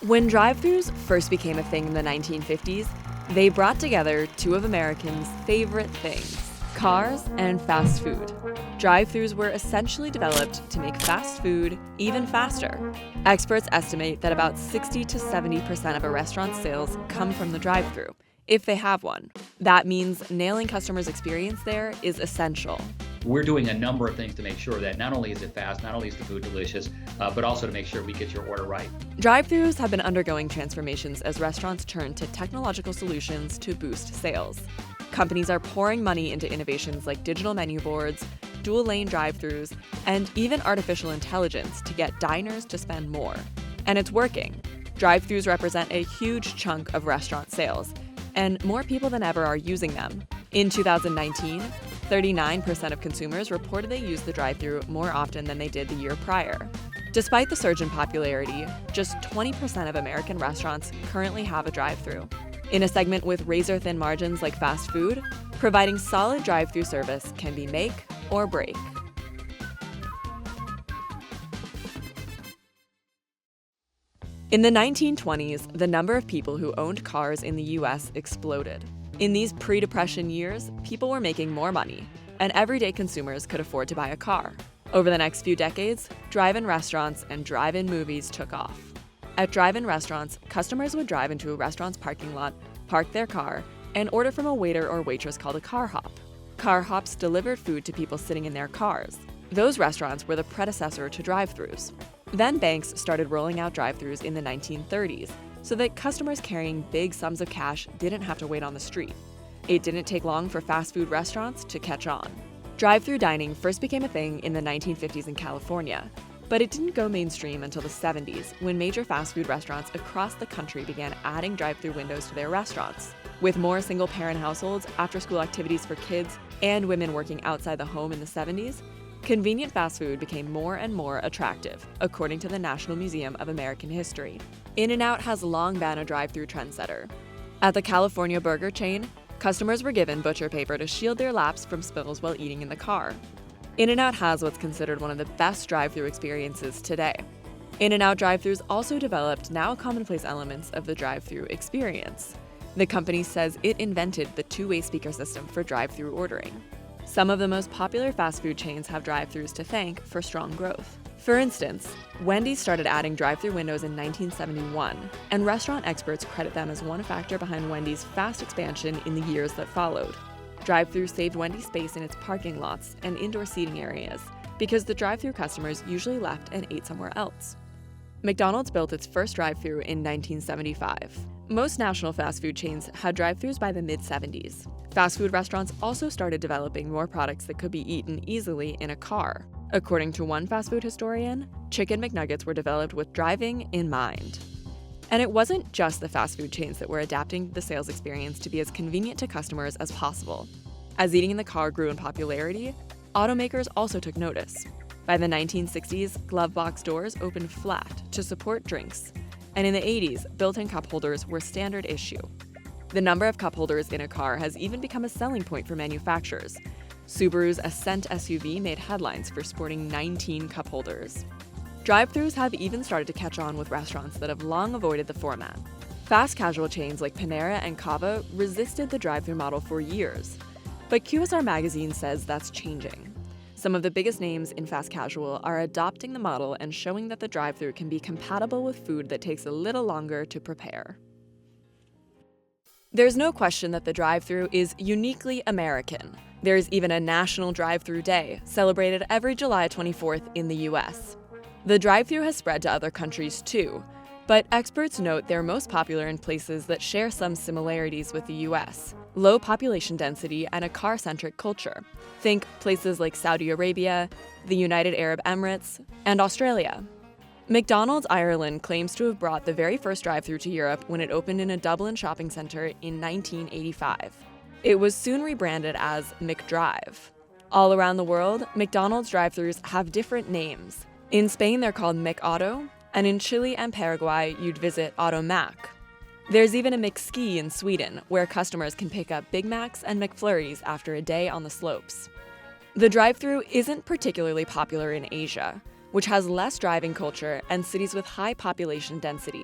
When drive-thrus first became a thing in the 1950s, they brought together two of Americans' favorite things, cars and fast food. Drive-thrus were essentially developed to make fast food even faster. Experts estimate that about 60 to 70% of a restaurant's sales come from the drive-thru, if they have one. That means nailing customers' experience there is essential. We're doing a number of things to make sure that not only is it fast, not only is the food delicious, but also to make sure we get your order right. Drive-thrus have been undergoing transformations as restaurants turn to technological solutions to boost sales. Companies are pouring money into innovations like digital menu boards, dual-lane drive-thrus, and even artificial intelligence to get diners to spend more. And it's working. Drive-thrus represent a huge chunk of restaurant sales, and more people than ever are using them. In 2019, 39% of consumers reported they used the drive-thru more often than they did the year prior. Despite the surge in popularity, just 20% of American restaurants currently have a drive-thru. In a segment with razor-thin margins like fast food, providing solid drive-thru service can be make or break. In the 1920s, the number of people who owned cars in the US exploded. In these pre-depression years, people were making more money, and everyday consumers could afford to buy a car. Over the next few decades, drive-in restaurants and drive-in movies took off. At drive-in restaurants, customers would drive into a restaurant's parking lot, park their car, and order from a waiter or waitress called a car hop. Car hops delivered food to people sitting in their cars. Those restaurants were the predecessor to drive-thrus. Then banks started rolling out drive-thrus in the 1930s, so that customers carrying big sums of cash didn't have to wait on the street. It didn't take long for fast food restaurants to catch on. Drive-thru dining first became a thing in the 1950s in California, but it didn't go mainstream until the 70s, when major fast food restaurants across the country began adding drive-thru windows to their restaurants. With more single-parent households, after-school activities for kids, and women working outside the home in the 70s, convenient fast food became more and more attractive, according to the National Museum of American History. In-N-Out has long been a drive-thru trendsetter. At the California burger chain, customers were given butcher paper to shield their laps from spills while eating in the car. In-N-Out has what's considered one of the best drive-thru experiences today. In-N-Out drive-thrus also developed now commonplace elements of the drive-thru experience. The company says it invented the two-way speaker system for drive-thru ordering. Some of the most popular fast food chains have drive-thrus to thank for strong growth. For instance, Wendy's started adding drive-thru windows in 1971, and restaurant experts credit them as one factor behind Wendy's fast expansion in the years that followed. Drive-thru saved Wendy's space in its parking lots and indoor seating areas because the drive-thru customers usually left and ate somewhere else. McDonald's built its first drive-thru in 1975. Most national fast food chains had drive-thrus by the mid-70s. Fast food restaurants also started developing more products that could be eaten easily in a car. According to one fast food historian, Chicken McNuggets were developed with driving in mind. And it wasn't just the fast food chains that were adapting the sales experience to be as convenient to customers as possible. As eating in the car grew in popularity, automakers also took notice. By the 1960s, glove box doors opened flat to support drinks, and in the 80s, built-in cup holders were standard issue. The number of cup holders in a car has even become a selling point for manufacturers. Subaru's Ascent SUV made headlines for sporting 19 cup holders. Drive-thrus have even started to catch on with restaurants that have long avoided the format. Fast casual chains like Panera and Cava resisted the drive-thru model for years. But QSR Magazine says that's changing. Some of the biggest names in fast casual are adopting the model and showing that the drive-thru can be compatible with food that takes a little longer to prepare. There's no question that the drive-thru is uniquely American. There's even a National Drive-Thru Day, celebrated every July 24th in the US. The drive-thru has spread to other countries too, but experts note they're most popular in places that share some similarities with the US: low population density and a car-centric culture. Think places like Saudi Arabia, the United Arab Emirates, and Australia. McDonald's Ireland claims to have brought the very first drive-thru to Europe when it opened in a Dublin shopping center in 1985. It was soon rebranded as McDrive. All around the world, McDonald's drive-thrus have different names. In Spain, they're called McAuto, and in Chile and Paraguay, you'd visit Automac. There's even a McSki in Sweden, where customers can pick up Big Macs and McFlurries after a day on the slopes. The drive-thru isn't particularly popular in Asia, which has less driving culture and cities with high population density.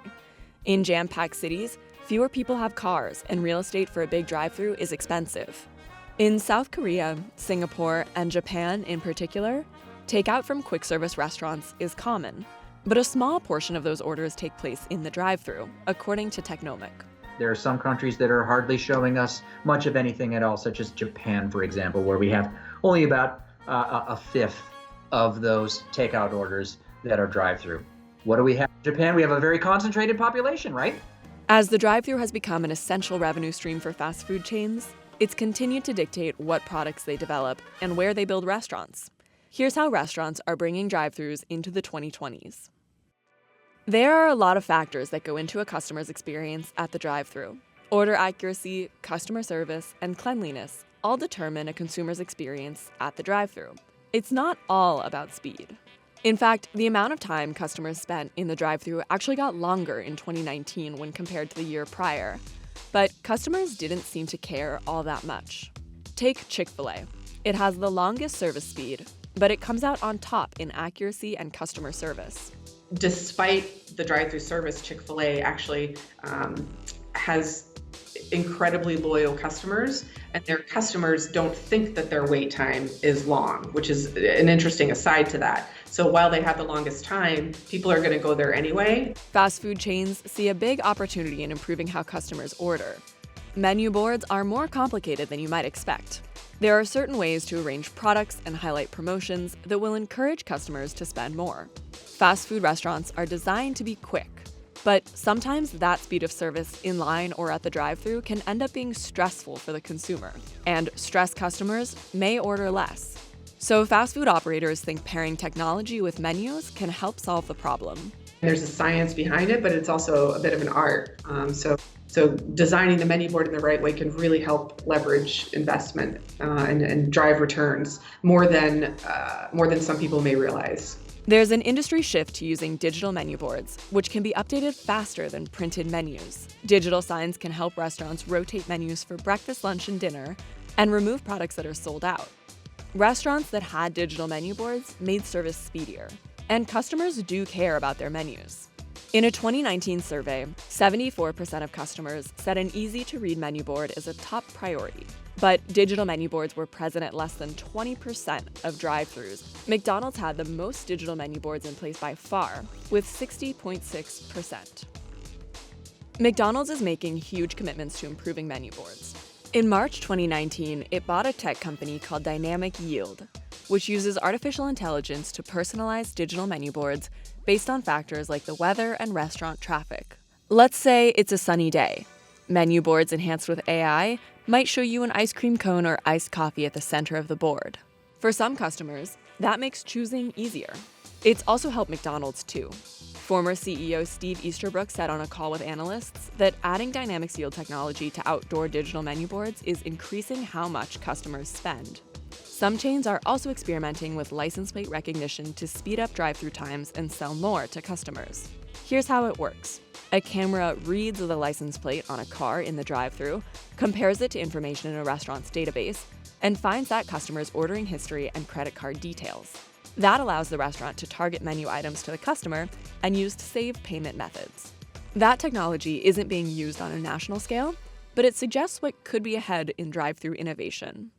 In jam-packed cities, fewer people have cars, and real estate for a big drive-thru is expensive. In South Korea, Singapore, and Japan in particular, takeout from quick-service restaurants is common. But a small portion of those orders take place in the drive-thru, according to Technomic. There are some countries that are hardly showing us much of anything at all, such as Japan, for example, where we have only about a fifth of those takeout orders that are drive-thru. What do we have in Japan? We have a very concentrated population, right? As the drive-thru has become an essential revenue stream for fast food chains, it's continued to dictate what products they develop and where they build restaurants. Here's how restaurants are bringing drive-thrus into the 2020s. There are a lot of factors that go into a customer's experience at the drive-thru. Order accuracy, customer service, and cleanliness all determine a consumer's experience at the drive-thru. It's not all about speed. In fact, the amount of time customers spent in the drive-thru actually got longer in 2019 when compared to the year prior. But customers didn't seem to care all that much. Take Chick-fil-A. It has the longest service speed, but it comes out on top in accuracy and customer service. Despite the drive-thru service, Chick-fil-A actually has incredibly loyal customers, and their customers don't think that their wait time is long, which is an interesting aside to that. So while they have the longest time, people are going to go there anyway. Fast food chains see a big opportunity in improving how customers order. Menu boards are more complicated than you might expect. There are certain ways to arrange products and highlight promotions that will encourage customers to spend more. Fast food restaurants are designed to be quick, but sometimes that speed of service in line or at the drive-thru can end up being stressful for the consumer, and stressed customers may order less. So fast food operators think pairing technology with menus can help solve the problem. There's a science behind it, but it's also a bit of an art. So designing the menu board in the right way can really help leverage investment and drive returns more than some people may realize. There's an industry shift to using digital menu boards, which can be updated faster than printed menus. Digital signs can help restaurants rotate menus for breakfast, lunch, and dinner, and remove products that are sold out. Restaurants that had digital menu boards made service speedier, and customers do care about their menus. In a 2019 survey, 74% of customers said an easy-to-read menu board is a top priority. But digital menu boards were present at less than 20% of drive-thrus. McDonald's had the most digital menu boards in place by far, with 60.6%. McDonald's is making huge commitments to improving menu boards. In March 2019, it bought a tech company called Dynamic Yield, which uses artificial intelligence to personalize digital menu boards based on factors like the weather and restaurant traffic. Let's say it's a sunny day. Menu boards enhanced with AI might show you an ice cream cone or iced coffee at the center of the board. For some customers, that makes choosing easier. It's also helped McDonald's too. Former CEO Steve Easterbrook said on a call with analysts that adding Dynamics Yield technology to outdoor digital menu boards is increasing how much customers spend. Some chains are also experimenting with license plate recognition to speed up drive-thru times and sell more to customers. Here's how it works. A camera reads the license plate on a car in the drive-thru, compares it to information in a restaurant's database, and finds that customer's ordering history and credit card details. That allows the restaurant to target menu items to the customer and use saved payment methods. That technology isn't being used on a national scale, but it suggests what could be ahead in drive-thru innovation.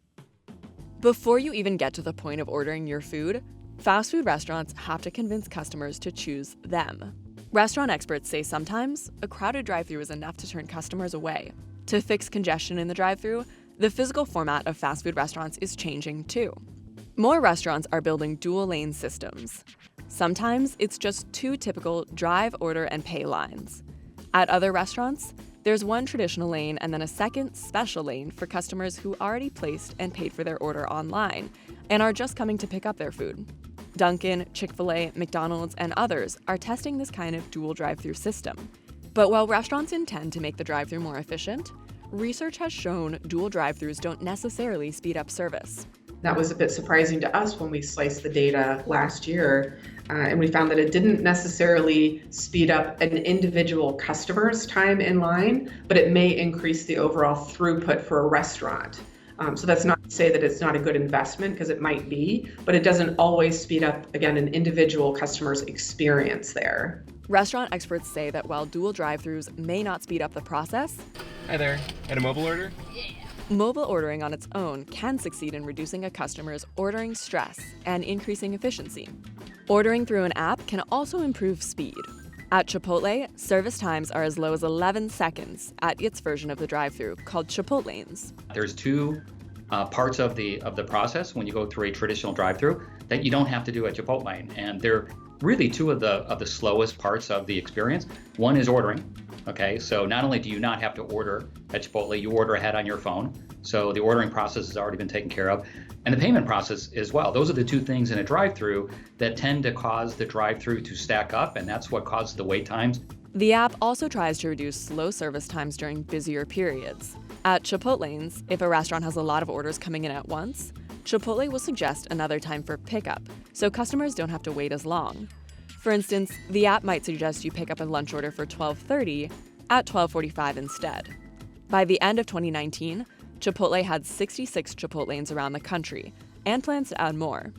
Before you even get to the point of ordering your food, fast food restaurants have to convince customers to choose them. Restaurant experts say sometimes a crowded drive-thru is enough to turn customers away. To fix congestion in the drive-thru, the physical format of fast food restaurants is changing too. More restaurants are building dual-lane systems. Sometimes it's just two typical drive, order, and pay lines. At other restaurants, there's one traditional lane and then a second special lane for customers who already placed and paid for their order online and are just coming to pick up their food. Dunkin', Chick-fil-A, McDonald's, and others are testing this kind of dual drive-thru system. But while restaurants intend to make the drive-thru more efficient, research has shown dual drive-thrus don't necessarily speed up service. That was a bit surprising to us when we sliced the data last year, and we found that it didn't necessarily speed up an individual customer's time in line, but it may increase the overall throughput for a restaurant. So that's not to say that it's not a good investment, because it might be, but it doesn't always speed up, again, an individual customer's experience there. Restaurant experts say that while dual drive-thrus may not speed up the process, Hi there. And a mobile order? mobile ordering on its own can succeed in reducing a customer's ordering stress and increasing efficiency. Ordering through an app can also improve speed. At Chipotle, service times are as low as 11 seconds at its version of the drive-thru called Chipotlanes. There's two parts of the process when you go through a traditional drive-thru that you don't have to do at Chipotle, and they're really two of the slowest parts of the experience. One is ordering. Okay, so not only do you not have to order at Chipotle, you order ahead on your phone. So the ordering process has already been taken care of. And the payment process as well. Those are the two things in a drive-thru that tend to cause the drive-thru to stack up, and that's what causes the wait times. The app also tries to reduce slow service times during busier periods. At Chipotlanes, if a restaurant has a lot of orders coming in at once, Chipotle will suggest another time for pickup, so customers don't have to wait as long. For instance, the app might suggest you pick up a lunch order for $12:30 at $12:45 instead. By the end of 2019, Chipotle had 66 Chipotlanes around the country and plans to add more.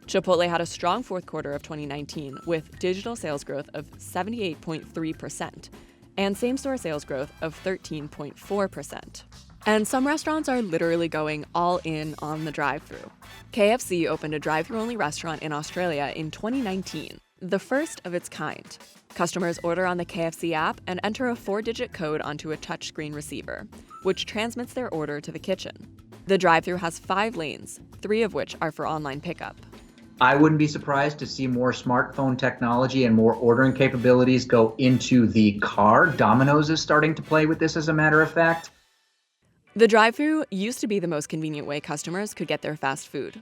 Chipotle had a strong fourth quarter of 2019 with digital sales growth of 78.3% and same-store sales growth of 13.4%. And some restaurants are literally going all in on the drive-thru. KFC opened a drive-thru-only restaurant in Australia in 2019, the first of its kind. Customers order on the KFC app and enter a 4-digit code onto a touchscreen receiver, which transmits their order to the kitchen. The drive-thru has 5 lanes, 3 of which are for online pickup. I wouldn't be surprised to see more smartphone technology and more ordering capabilities go into the car. Domino's is starting to play with this, as a matter of fact. The drive-thru used to be the most convenient way customers could get their fast food.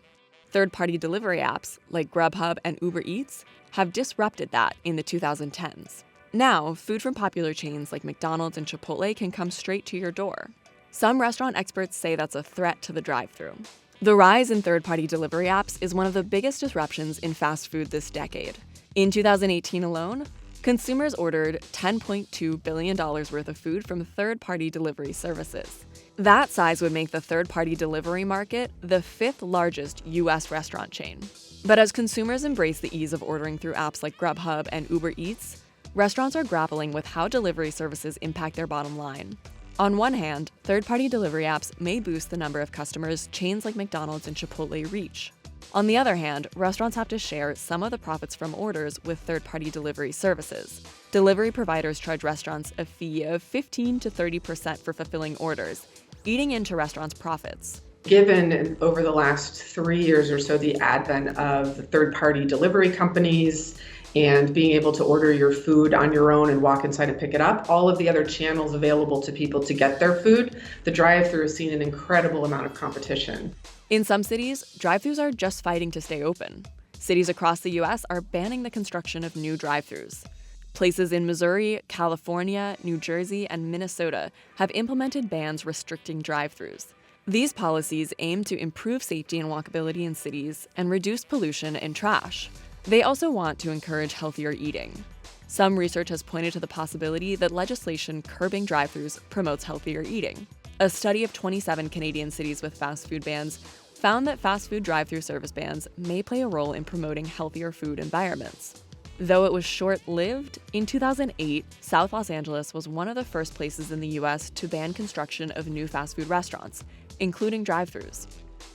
Third-party delivery apps like Grubhub and Uber Eats have disrupted that in the 2010s. Now, food from popular chains like McDonald's and Chipotle can come straight to your door. Some restaurant experts say that's a threat to the drive-thru. The rise in third-party delivery apps is one of the biggest disruptions in fast food this decade. In 2018 alone, consumers ordered $10.2 billion worth of food from third-party delivery services. That size would make the third-party delivery market the 5th largest U.S. restaurant chain. But as consumers embrace the ease of ordering through apps like Grubhub and Uber Eats, restaurants are grappling with how delivery services impact their bottom line. On one hand, third-party delivery apps may boost the number of customers chains like McDonald's and Chipotle reach. On the other hand, restaurants have to share some of the profits from orders with third-party delivery services. Delivery providers charge restaurants a fee of 15 to 30% for fulfilling orders, eating into restaurants' profits. Given over the last 3 years or so the advent of the third-party delivery companies and being able to order your food on your own and walk inside and pick it up, all of the other channels available to people to get their food, the drive-thru has seen an incredible amount of competition. In some cities, drive-thrus are just fighting to stay open. Cities across the U.S. are banning the construction of new drive-thrus. Places in Missouri, California, New Jersey, and Minnesota have implemented bans restricting drive-thrus. These policies aim to improve safety and walkability in cities and reduce pollution and trash. They also want to encourage healthier eating. Some research has pointed to the possibility that legislation curbing drive-thrus promotes healthier eating. A study of 27 Canadian cities with fast food bans found that fast food drive-thru service bans may play a role in promoting healthier food environments. Though it was short-lived, in 2008, South Los Angeles was one of the first places in the U.S. to ban construction of new fast food restaurants, including drive-thrus.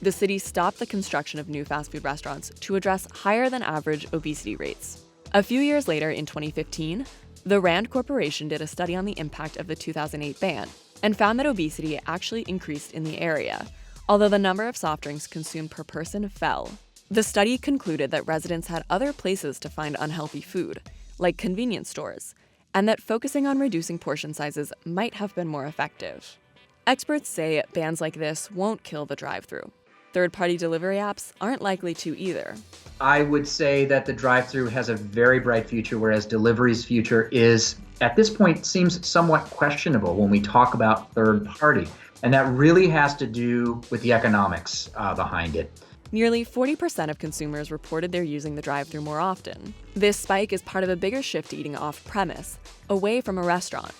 The city stopped the construction of new fast food restaurants to address higher-than-average obesity rates. A few years later, in 2015, the Rand Corporation did a study on the impact of the 2008 ban and found that obesity actually increased in the area, although the number of soft drinks consumed per person fell. The study concluded that residents had other places to find unhealthy food, like convenience stores, and that focusing on reducing portion sizes might have been more effective. Experts say bans like this won't kill the drive-thru. Third-party delivery apps aren't likely to either. I would say that the drive-thru has a very bright future, whereas delivery's future is, at this point, seems somewhat questionable when we talk about third-party. And that really has to do with the economics behind it. Nearly 40% of consumers reported they're using the drive-thru more often. This spike is part of a bigger shift to eating off-premise, away from a restaurant.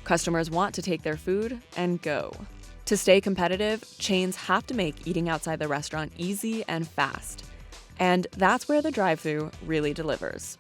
Customers want to take their food and go. To stay competitive, chains have to make eating outside the restaurant easy and fast. And that's where the drive-thru really delivers.